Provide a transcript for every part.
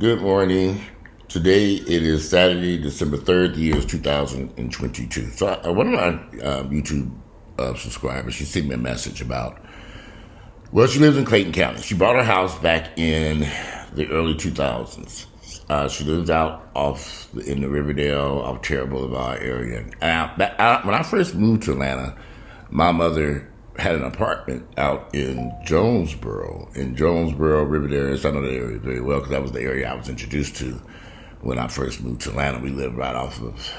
Good morning. Today it is Saturday, December 3rd, the year is 2022. So one of my YouTube subscribers, she sent me a message about, well, she lives in Clayton County. She bought her house back in the early 2000s. She lives out in the Riverdale, off Terra Boulevard area. When I first moved to Atlanta, my mother had an apartment out in Jonesboro, Riverdale. So I know the area very well because that was the area I was introduced to when I first moved to Atlanta. We lived right off of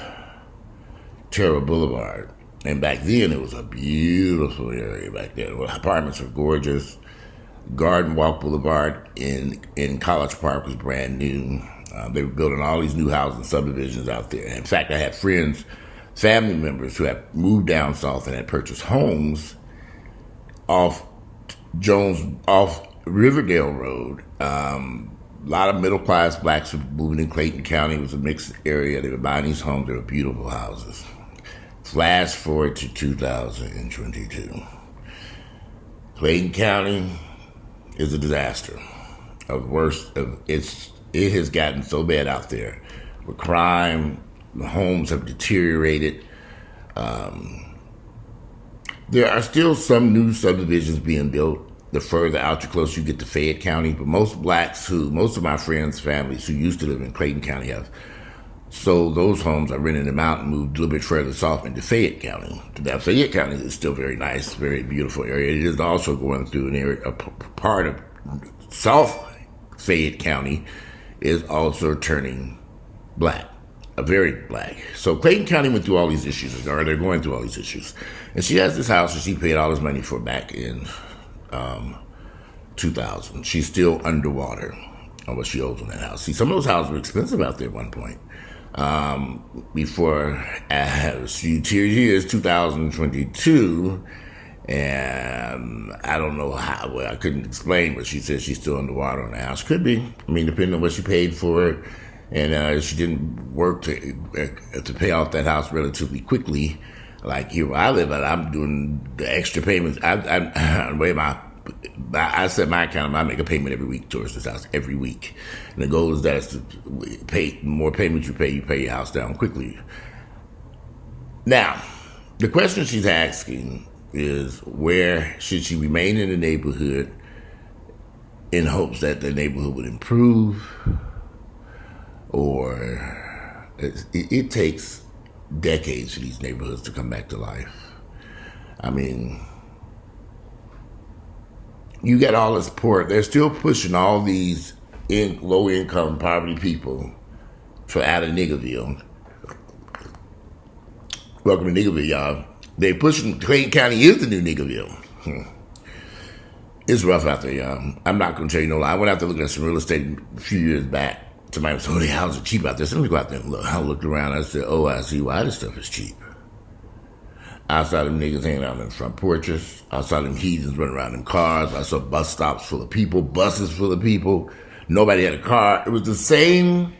Terra Boulevard. And back then, it was a beautiful area back there. The apartments were gorgeous. Garden Walk Boulevard in College Park was brand new. They were building all these new housing subdivisions out there. In fact, I had family members who had moved down south and had purchased homes off Riverdale Road. A lot of middle class blacks were moving in Clayton County. It was a mixed area. They were buying these homes. They were beautiful houses. Flash forward to 2022. Clayton County is a disaster. It has gotten so bad out there with crime. The homes have deteriorated. There are still some new subdivisions being built. The further out you closer you get to Fayette County, but most of my friends' families who used to live in Clayton County have sold those homes, are renting them out and moved a little bit further south into Fayette County. That Fayette County is still very nice, very beautiful area. It is also going through an area, a part of South Fayette County is also turning black. Very black. So Clayton County went through all they're going through all these issues. And she has this house that she paid all this money for back in 2000. She's still underwater on what she owes on that house. See, some of those houses were expensive out there at one point. Here is 2022, and I don't know how, well, I couldn't explain, but she said she's still underwater on the house. Could be. I mean, depending on what she paid for it. And she didn't work to pay off that house relatively quickly. Like here where I live, I'm doing the extra payments. I set my account. I make a payment every week towards this house every week, and the goal is to pay more payments you pay your house down quickly. Now, the question she's asking is, where should she remain in the neighborhood in hopes that the neighborhood would improve? Or it takes decades for these neighborhoods to come back to life. I mean, you get all this poor, they're still pushing all these low-income poverty people out of Niggavile. Welcome to Niggavile, y'all. They're pushing, Clayton County is the new Niggavile. It's rough out there, y'all. I'm not going to tell you no lie. I went out there looking at some real estate a few years back. Somebody was saying, the houses are cheap out there. So let me go out there and look. I looked around. I said, I see why this stuff is cheap. I saw them niggas hanging out in front porches. I saw them heathens running around in cars. I saw bus stops full of people, buses full of people. Nobody had a car. It was the same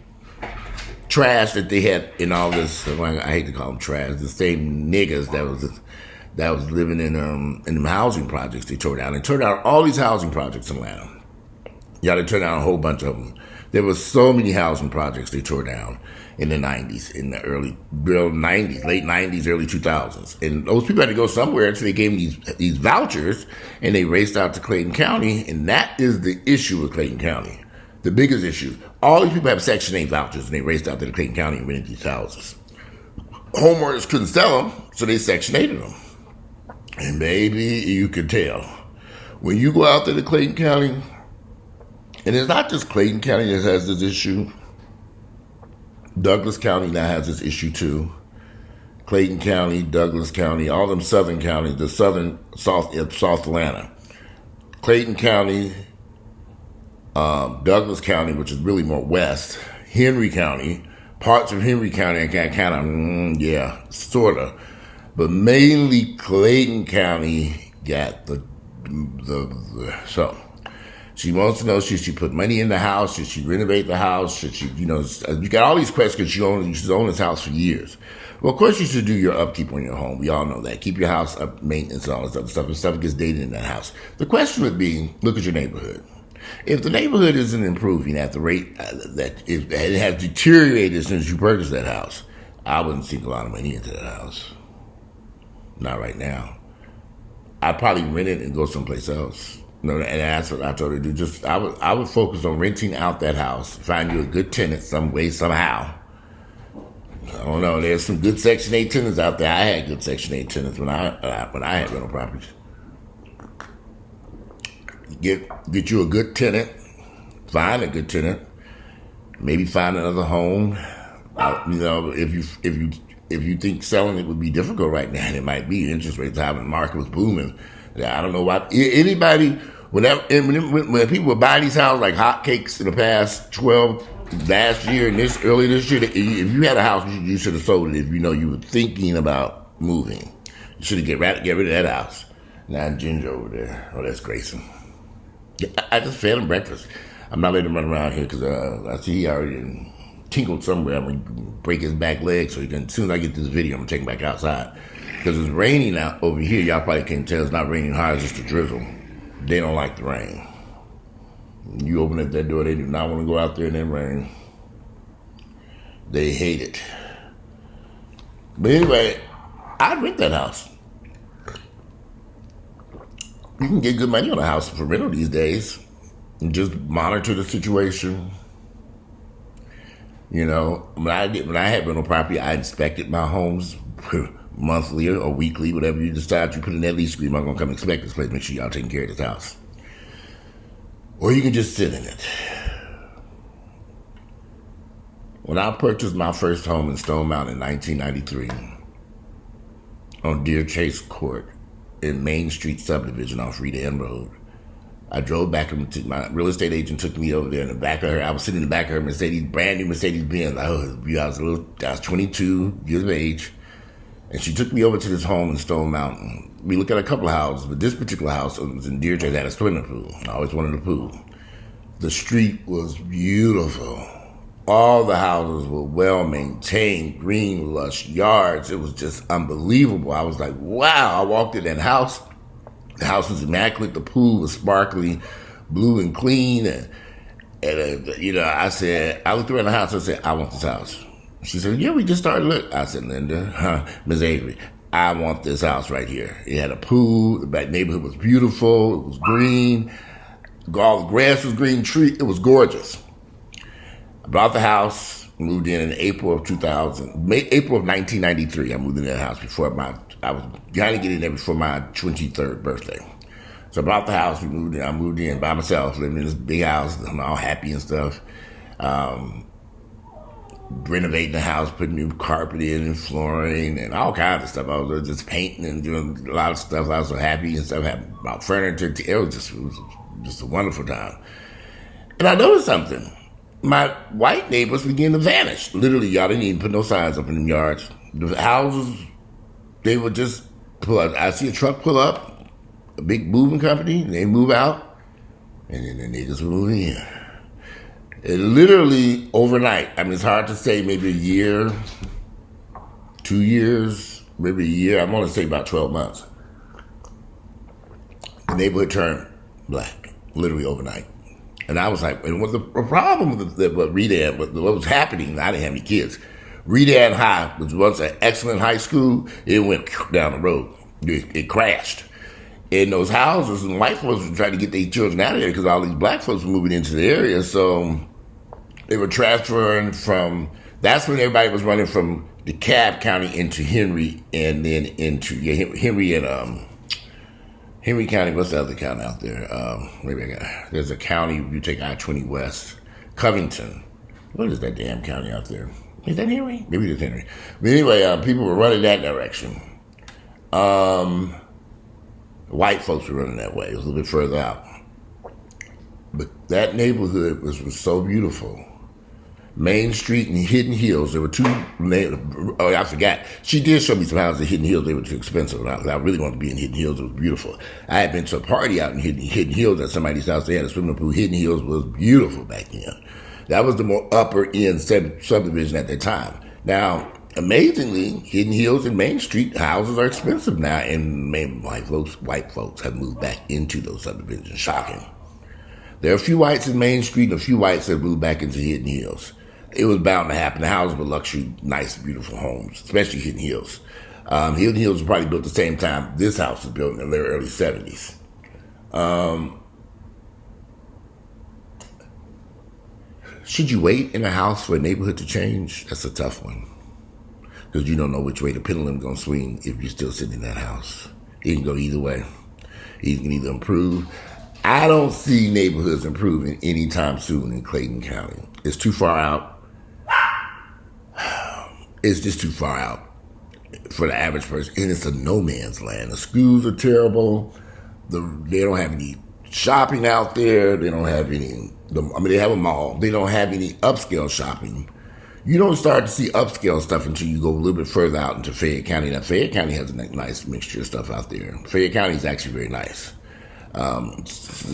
trash that they had in all this. I hate to call them trash. The same niggas that was living in them housing projects they tore down. They tore down all these housing projects in Atlanta. Yeah, they tore down a whole bunch of them. There were so many housing projects they tore down in the 90s, in the late 90s, early 2000s. And those people had to go somewhere, so they gave them these vouchers, and they raced out to Clayton County, and that is the issue with Clayton County. The biggest issue. All these people have Section 8 vouchers, and they raced out to Clayton County and rented these houses. Homeowners couldn't sell them, so they Section 8'd them. And maybe you could tell. When you go out there to Clayton County, and it's not just Clayton County that has this issue. Douglas County now has this issue too. Clayton County, Douglas County, all them southern counties, the southern South Atlanta. Clayton County, Douglas County, which is really more west. Henry County, parts of Henry County, sort of. But mainly Clayton County got so. She wants to know, should she put money in the house? Should she renovate the house? Should she, you got all these questions. She's owned this house for years. Well, of course you should do your upkeep on your home. We all know that. Keep your house up, maintenance and all this other stuff. And stuff gets dated in that house. The question would be, look at your neighborhood. If the neighborhood isn't improving at the rate that it has deteriorated since you purchased that house, I wouldn't sink a lot of money into that house. Not right now. I'd probably rent it and go someplace else. No, and that's what I told her to do. I would focus on renting out that house, find you a good tenant some way, somehow. I don't know. There's some good Section 8 tenants out there. I had good Section 8 tenants when I had rental properties. Get you a good tenant, find a good tenant, maybe find another home. If you think selling it would be difficult right now, and it might be. Interest rates high, and the market was booming. I don't know why anybody. When people were buying these houses like hotcakes in the past last year and early this year, if you had a house, you should have sold it. If you know you were thinking about moving, you should have get rid of that house. Now Ginger over there. Oh, that's Grayson. I just fed him breakfast. I'm not letting him run around here because I see he already tinkled somewhere. I'm going to break his back leg so as soon as I get this video, I'm going to take him back outside. Because it's raining out over here. Y'all probably can't tell. It's not raining hard. It's just a drizzle. They don't like the rain. You open up that door, they do not want to go out there in that rain. They hate it. But anyway, I'd rent that house. You can get good money on a house for rental these days. And just monitor the situation. You know, when I had rental property, I inspected my homes monthly or weekly, whatever you decide. You put in that lease agreement, I'm going to come inspect this place, make sure y'all taking care of this house. Or you can just sit in it. When I purchased my first home in Stone Mountain in 1993 on Deer Chase Court in Main Street subdivision off Rita Inn Road, I drove back. My real estate agent took me over there in the back of her. I was sitting in the back of her Mercedes, brand new Mercedes Benz. I was 22 years of age. And she took me over to this home in Stone Mountain. We looked at a couple of houses, but this particular house was in Deer Chase, had a swimming pool. I always wanted a pool. The street was beautiful. All the houses were well maintained, green, lush yards. It was just unbelievable. I was like, wow. I walked in that house. The house was immaculate. The pool was sparkly, blue and clean. And I looked around the house and I said, I want this house. She said, yeah, we just started looking. I said, Linda, Ms. Avery, I want this house right here. It had a pool. The back neighborhood was beautiful. It was green. All the grass was green. It was gorgeous. I bought the house, moved in April of 1993. I moved in that house I was trying to get in there before my 23rd birthday. So I bought the house, we moved in. I moved in by myself, living in this big house. I'm all happy and stuff. Renovating the house, putting new carpet in and flooring and all kinds of stuff. I was just painting and doing a lot of stuff. I was so happy and stuff. Had about furniture. It was just a wonderful time. And I noticed something. My white neighbors began to vanish. Literally, y'all didn't even put no signs up in them yards. The houses, they would just pull up. I see a truck pull up, a big moving company, and they move out, and then the niggas would move in. It literally overnight. I mean, it's hard to say, maybe a year, 2 years, maybe a year. I'm going to say about 12 months. The neighborhood turned black, literally overnight. And I was like, and what the problem with what was happening, I didn't have any kids. Redan High was once an excellent high school. It went down the road. It crashed. In those houses, and white folks were trying to get their children out of there because all these black folks were moving into the area. So they were transferring from, that's when everybody was running from DeKalb County into Henry and then into, Henry County. What's the other county out there? There's a county, you take I-20 West, Covington. What is that damn county out there? Is that Henry? Maybe it's Henry. But anyway, people were running that direction. White folks were running that way. It was a little bit further out. But that neighborhood was so beautiful. Main Street and Hidden Hills. There were two. Oh, I forgot. She did show me some houses in Hidden Hills. They were too expensive. I really wanted to be in Hidden Hills. It was beautiful. I had been to a party out in Hidden Hills at somebody's house. They had a swimming pool. Hidden Hills was beautiful back then. That was the more upper end subdivision at that time. Now, amazingly, Hidden Hills and Main Street houses are expensive now, and white folks have moved back into those subdivisions. Shocking. There are a few whites in Main Street and a few whites that moved back into Hidden Hills. It was bound to happen. The houses were luxury, nice, beautiful homes, especially Hidden Hills. Hidden Hills was probably built at the same time this house was built in the early 70s. Should you wait in a house for a neighborhood to change? That's a tough one. Because you don't know which way the pendulum's going to swing if you're still sitting in that house. It can go either way. It can either improve. I don't see neighborhoods improving anytime soon in Clayton County. It's too far out. It's just too far out for the average person. And it's a no man's land. The schools are terrible. They don't have any shopping out there. They don't have any, they have a mall. They don't have any upscale shopping. You don't start to see upscale stuff until you go a little bit further out into Fayette County. Now, Fayette County has a nice mixture of stuff out there. Fayette County is actually very nice.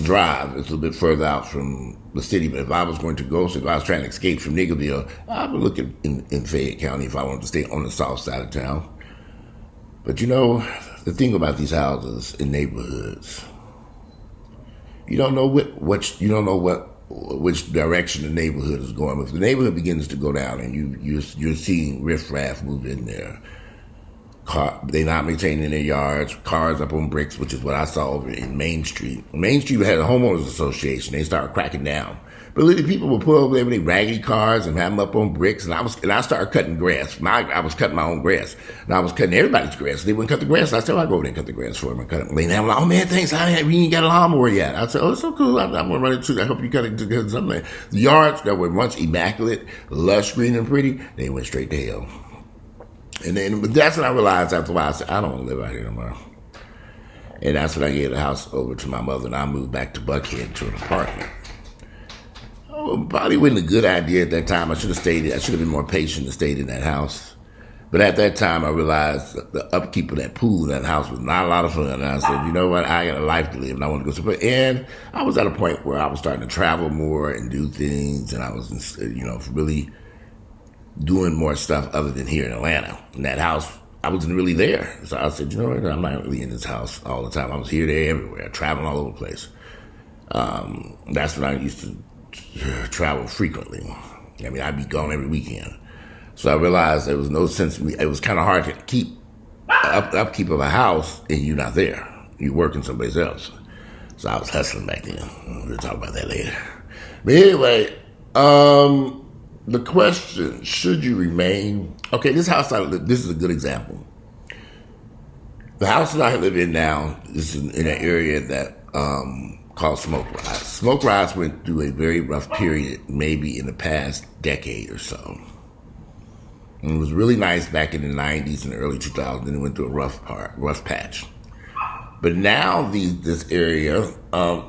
Drive, it's a little bit further out from the city, but if I was going to go, so if I was trying to escape from Niggavile, I would look in Fayette County if I wanted to stay on the south side of town. But you know, the thing about these houses in neighborhoods, you don't know which direction the neighborhood is going. If the neighborhood begins to go down and you're seeing riffraff move in there, they're not maintaining their yards, cars up on bricks, which is what I saw over in Main Street. Main Street had a homeowners association. They started cracking down. But literally people would pull over there with their raggedy cars and have them up on bricks. And I started cutting grass. I was cutting my own grass. And I was cutting everybody's grass. They wouldn't cut the grass. I said, I go over there and cut the grass for them and cut it. And they were like, oh man, thanks. We ain't got a lawnmower yet. I said, oh, it's so cool. I'm going to run it too. I hope you cut it to something. The yards that were once immaculate, lush, green, and pretty, they went straight to hell. And then, but that's when I realized after a while, I said, I don't want to live out here no more. And that's when I gave the house over to my mother, and I moved back to Buckhead to an apartment. Oh, probably wasn't a good idea at that time. I should have stayed. I should have been more patient and stayed in that house. But at that time, I realized the upkeep of that pool in that house was not a lot of fun. And I said, you know what? I got a life to live, and I want to go somewhere. And I was at a point where I was starting to travel more and do things, and I was, really doing more stuff other than here in Atlanta. In that house, I wasn't really there. So I said, you know what? I'm not really in this house all the time. I was here, there, everywhere, traveling all over the place. That's when I used to travel frequently. I mean, I'd be gone every weekend. So I realized there was no sense. It was kind of hard to keep upkeep of a house and you're not there. You're working someplace else. So I was hustling back then. We'll talk about that later. But anyway, the question, should you remain? Okay, this house this is a good example. The house that I live in now is in an area that called Smoke Rise. Smoke Rise went through a very rough period, maybe in the past decade or so. And it was really nice back in the 90s and the early 2000s, and it went through a rough patch. But now this area,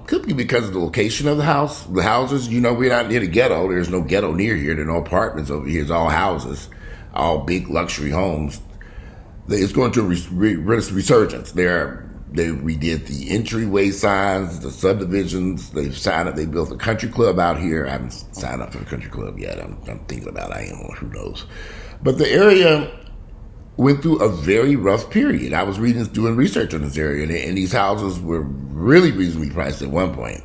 could be because of the location of the house. The houses, we're not near the ghetto. There's no ghetto near here. There are no apartments over here. It's all houses, all big luxury homes. It's going to resurgence. They redid the entryway signs, the subdivisions. They've signed up. They built a country club out here. I haven't signed up for the country club yet. I'm thinking about it. I am. Who knows? But the area went through a very rough period. I was doing research on this area, and these houses were really reasonably priced at one point.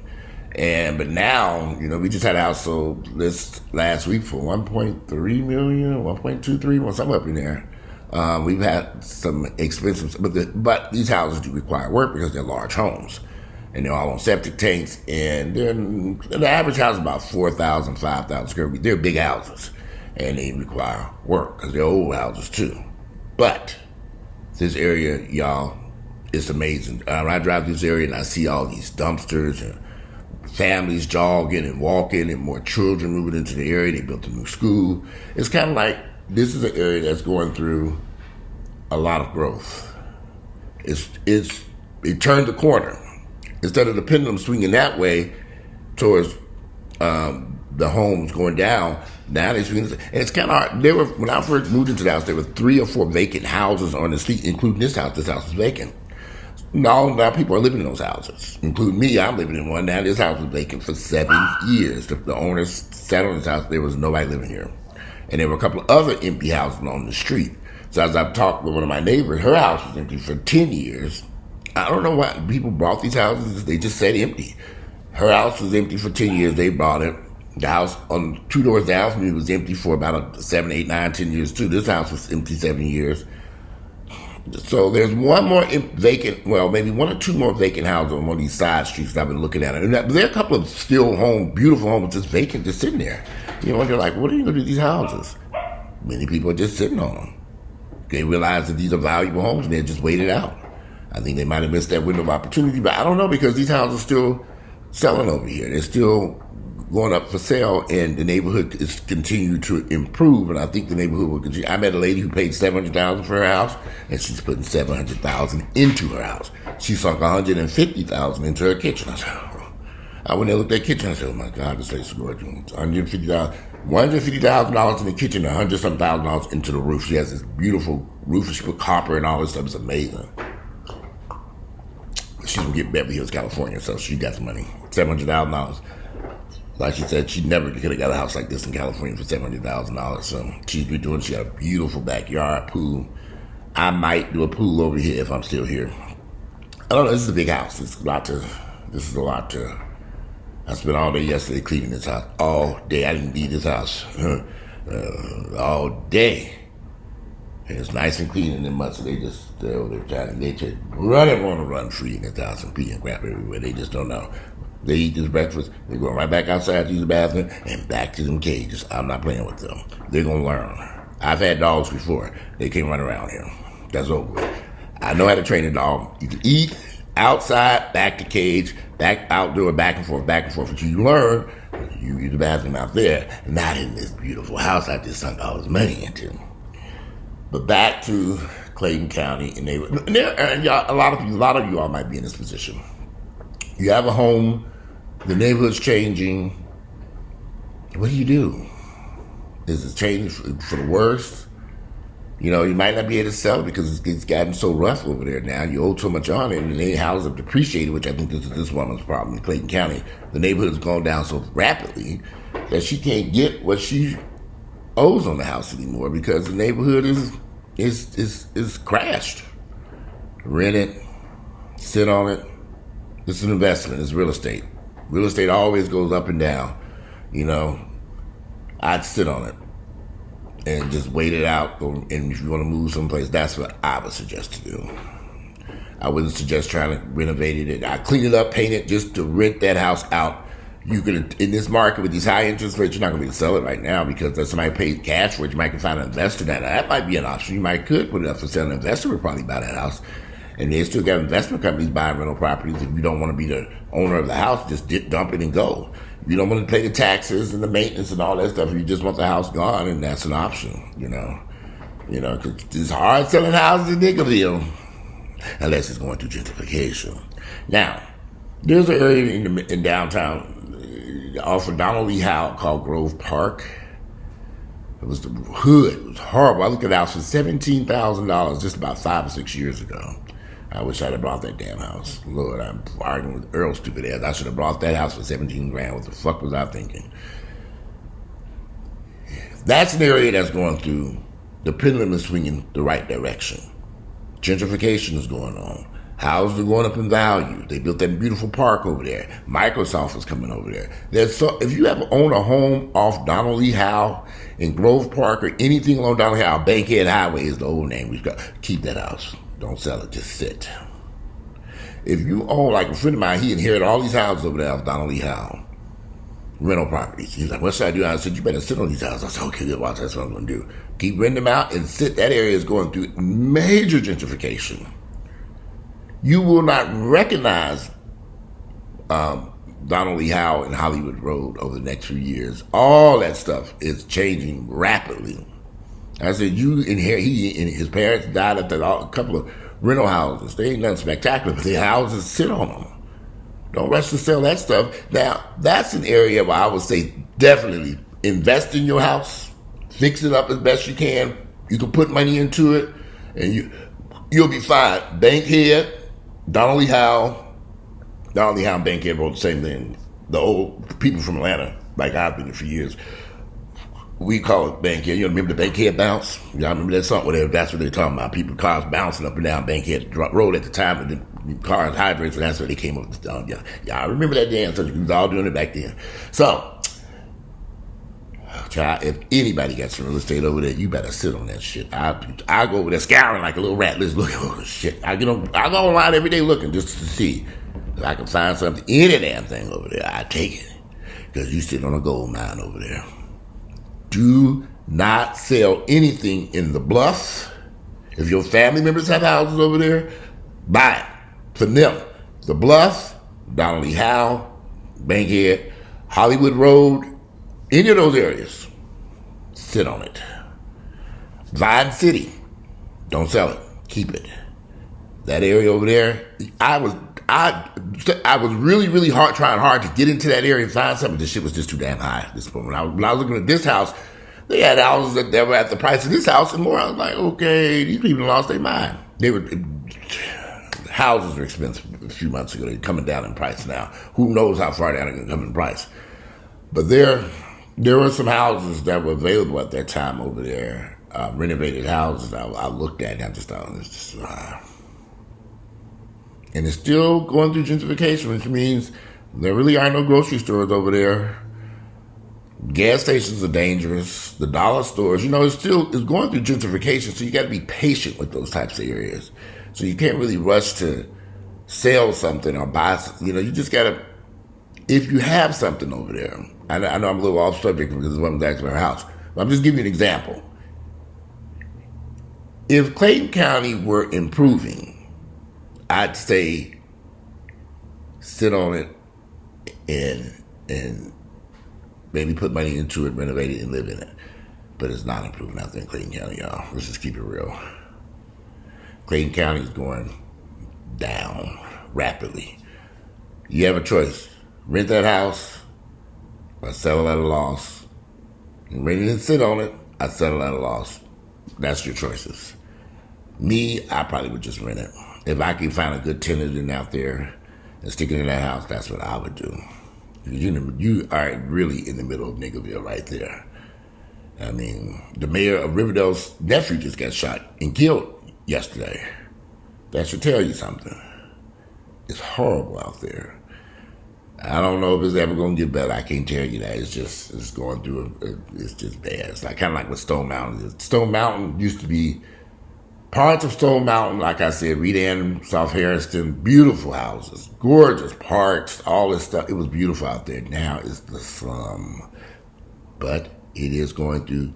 But now, we just had a house sold this last week for $1.3 million, $1.23 million, something up in there. We've had some expensive, but these houses do require work because they're large homes, and they're all on septic tanks, and the average house is about 4,000, 5,000 square feet. They're big houses, and they require work because they're old houses too. But this area, y'all, is amazing. When I drive through this area and I see all these dumpsters and families jogging and walking and more children moving into the area. They built a new school. It's kind of like this is an area that's going through a lot of growth. It turned the corner. Instead of the pendulum swinging that way towards the homes going down, now they're swinging. And it's kind of hard. When I first moved into the house, there were 3 or 4 vacant houses on the street, including this house. This house is vacant. Now people are living in those houses, including me. I'm living in one. Now this house was vacant for 7 years. The owners sat on this house. There was nobody living here. And there were a couple of other empty houses on the street. So as I've talked with one of my neighbors, her house was empty for 10 years. I don't know why people bought these houses. They just sat empty. Her house was empty for 10 years. They bought it. The house on 2 doors down from me was empty for about 7, 8, 9, 10 years too. This house was empty 7 years. So there's one more vacant, well, maybe 1 or 2 more vacant houses on one of these side streets that I've been looking at. And there are a couple of still beautiful homes just vacant, just sitting there. You know, and you're like, what are you going to do with these houses? Many people are just sitting on them. They realize that these are valuable homes and they're just waited out. I think they might have missed that window of opportunity, but I don't know, because these houses are still selling over here. They're still going up for sale, and the neighborhood is continuing to improve, and I think the neighborhood will continue. I met a lady who paid $700,000 for her house, and she's putting $700,000 into her house. She sunk $150,000 into her kitchen. I went there and looked at that kitchen. I said, "Oh my God, this place is gorgeous." $150,000 in the kitchen, $100-some thousand into the roof. She has this beautiful roof. She put copper and all this stuff. It's amazing. She's from Beverly Hills, California, so she got some money. $700,000. Like she said, she never could have got a house like this in California for $700,000. So she's redoing. She got a beautiful backyard, pool. I might do a pool over here if I'm still here. I don't know. This is a big house. This is a lot to. I spent all day yesterday cleaning this house. All day. I didn't leave this house all day. And it's nice and clean and then much. So they just want to run free in this house and pee and crap everywhere. They just don't know. They eat this breakfast, they go right back outside to use the bathroom, and back to them cages. I'm not playing with them. They're going to learn. I've had dogs before. They can't run around here. That's over with. I know how to train a dog. You can eat outside, back to cage, back outdoor, back and forth. But you learn, you use the bathroom out there, not in this beautiful house I just sunk all this money into. But back to Clayton County, and a lot of you all might be in this position. You have a home, the neighborhood's changing. What do? Is it changing for the worst? You know, you might not be able to sell it because it's gotten so rough over there now. You owe so much on it, and the houses have depreciated, which I think this woman's problem in Clayton County. The neighborhood's gone down so rapidly that she can't get what she owes on the house anymore because the neighborhood is crashed. Rent it, sit on it. It's an investment. It's real estate. Real estate always goes up and down. You know, I'd sit on it and just wait it out. And if you want to move someplace, that's what I would suggest to do. I wouldn't suggest trying to renovate it. I clean it up, paint it just to rent that house out. You could, in this market with these high interest rates, you're not going to be able to sell it right now because if somebody paid cash for it. You might find an investor that might be an option. You might could put it up for sale. An investor would probably buy that house. And they still got investment companies buying rental properties. If you don't want to be the owner of the house, just dump it and go. If you don't want to pay the taxes and the maintenance and all that stuff, you just want the house gone, and that's an option, you know. You know, cause it's hard selling houses in Niggavile unless it's going through gentrification. Now, there's an area in downtown off of Donald Lee Howe called Grove Park. It was the hood. It was horrible. I looked at the house for $17,000 just about 5 or 6 years ago. I wish I'd have bought that damn house. Lord, I'm arguing with Earl's stupid ass. I should have bought that house for $17,000. What the fuck was I thinking? That's an area that's going through. The pendulum is swinging the right direction. Gentrification is going on. Houses are going up in value. They built that beautiful park over there. Microsoft is coming over there. If you ever own a home off Donald Lee Howe in Grove Park or anything along Donald Lee Howe, Bankhead Highway is the old name. We've got keep that house. Don't sell it. Just sit. If you own, like a friend of mine, he inherited all these houses over there off Donald Lee Howe, rental properties. He's like, "What should I do?" I said, "You better sit on these houses." I said, "Okay, good. Watch. That's what I'm going to do. Keep renting them out and sit." That area is going through major gentrification. You will not recognize Donald Lee Howe and Hollywood Road over the next few years. All that stuff is changing rapidly. I said, he and his parents died at a couple of rental houses. They ain't nothing spectacular, but the houses sit on them. Don't rush to sell that stuff. Now, that's an area where I would say definitely invest in your house, fix it up as best you can. You can put money into it, and you'll be fine. Bankhead, Donald Lee Howe and Bankhead wrote the same thing. The old people from Atlanta, like I've been here for years, we call it Bankhead. You remember the Bankhead bounce? Y'all remember that song? Whatever. That's what they're talking about. Cars bouncing up and down Bankhead Road at the time, and then cars, hybrids, and that's where they came up with the yeah, I remember that damn stuff. We was all doing it back then. So, child, if anybody got some real estate over there, you better sit on that shit. I go over there scouring like a little rat. Let's look at shit. I go online every day looking just to see if I can find something, any damn thing over there. I take it. Because you sit on a gold mine over there. Do not sell anything in the Bluff. If your family members have houses over there, buy it from them. The Bluff, Donnelly Howe, Bankhead, Hollywood Road, any of those areas, sit on it. Vine City, don't sell it. Keep it. That area over there, I was really, really trying hard to get into that area and find something. This shit was just too damn high at this point. When I was looking at this house, they had houses that were at the price of this house and more. I was like, okay, these people lost their mind. Houses were expensive a few months ago. They're coming down in price now. Who knows how far down they're going to come in price. But there were some houses that were available at that time over there, renovated houses. I looked at and I just thought, it's just... And it's still going through gentrification, which means there really are no grocery stores over there. Gas stations are dangerous. The dollar stores, it's going through gentrification, so you got to be patient with those types of areas. So you can't really rush to sell something or buy something. You just got to, if you have something over there, I know I'm a little off subject because it's one that's my house, but I'm just giving you an example. If Clayton County were improving, I'd say sit on it and maybe put money into it, renovate it, and live in it. But it's not improving out there in Clayton County, y'all. Let's just keep it real. Clayton County is going down rapidly. You have a choice. Rent that house or sell it at a loss. And rent it and sit on it, I'd sell it at a loss. That's your choices. Me, I probably would just rent it. If I could find a good tenant in out there and stick it in that house, that's what I would do. You are really in the middle of Niggavile right there. I mean, the mayor of Riverdale's nephew just got shot and killed yesterday. That should tell you something. It's horrible out there. I don't know if it's ever going to get better. I can't tell you that. It's going through, it's just bad. It's kind of like what Stone Mountain is. Stone Mountain used to be parts of Stone Mountain, like I said, Redan, South Harrison, beautiful houses, gorgeous parks, all this stuff. It was beautiful out there. Now it's the slum. But it is going through,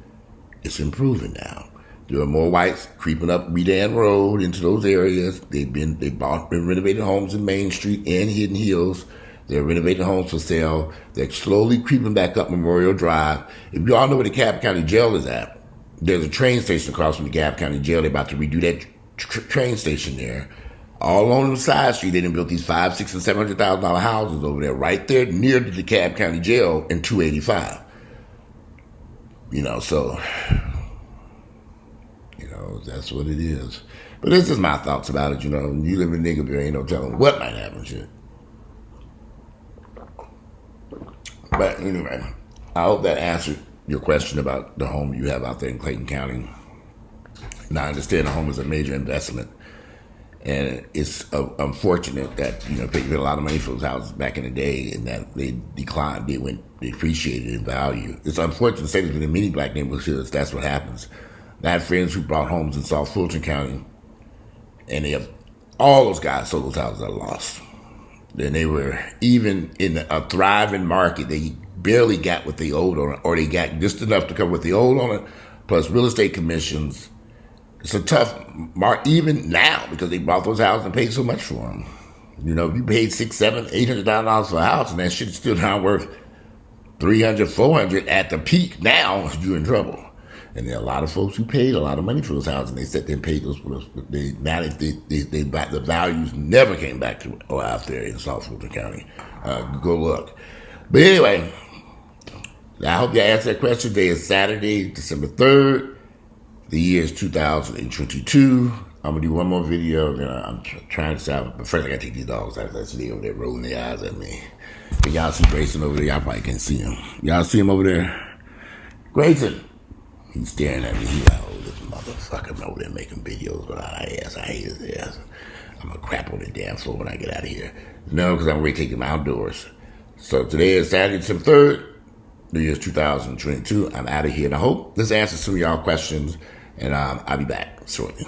it's improving now. There are more whites creeping up Redan Road into those areas. They've been renovating homes in Main Street and Hidden Hills. They're renovating homes for sale. They're slowly creeping back up Memorial Drive. If you all know where the Cobb County Jail is at, there's a train station across from the Cobb County Jail. They're about to redo that train station there. All along the side street, they done built these $500,000, $600,000 and $700,000 houses over there, right there near the Cobb County Jail in 285. So, that's what it is. But this is my thoughts about it. You live in Niggavile, ain't no telling what might happen, shit. But anyway, I hope that answered your question about the home you have out there in Clayton County. Now, I understand the home is a major investment, and it's unfortunate that people paid a lot of money for those houses back in the day, and that they declined, they appreciated in value. It's unfortunate to say that in many black neighborhoods, that's what happens. I had friends who bought homes in South Fulton County, and all those guys sold those houses at a loss. Then they were even in a thriving market. They barely got what they owed on it, or they got just enough to cover what they owed on it, plus real estate commissions. It's a tough market even now because they bought those houses and paid so much for them. If you paid $600,000, $700,000, $800,000 for a house, and that shit's still not worth $300,000, $400,000 at the peak, now you're in trouble. And there are a lot of folks who paid a lot of money for those houses, and they said they paid those. The values never came back to out there in South Fulton County. Go look. But anyway, I hope you answered that question. Today is Saturday, December 3rd. The year is 2022. I'm going to do one more video. I'm trying to stop. But first, I got to take these dogs out. I see them over there rolling their eyes at me. But y'all see Grayson over there. Y'all probably can't see him. Y'all see him over there? Grayson. He's staring at me. He's like, oh, this motherfucker over there making videos, but I hate his ass. I'm going to crap on the damn floor when I get out of here. No, because I'm already taking my outdoors. So today is Saturday, December 3rd. New Year's 2022. I'm out of here. And I hope this answers some of y'all questions. And I'll be back shortly.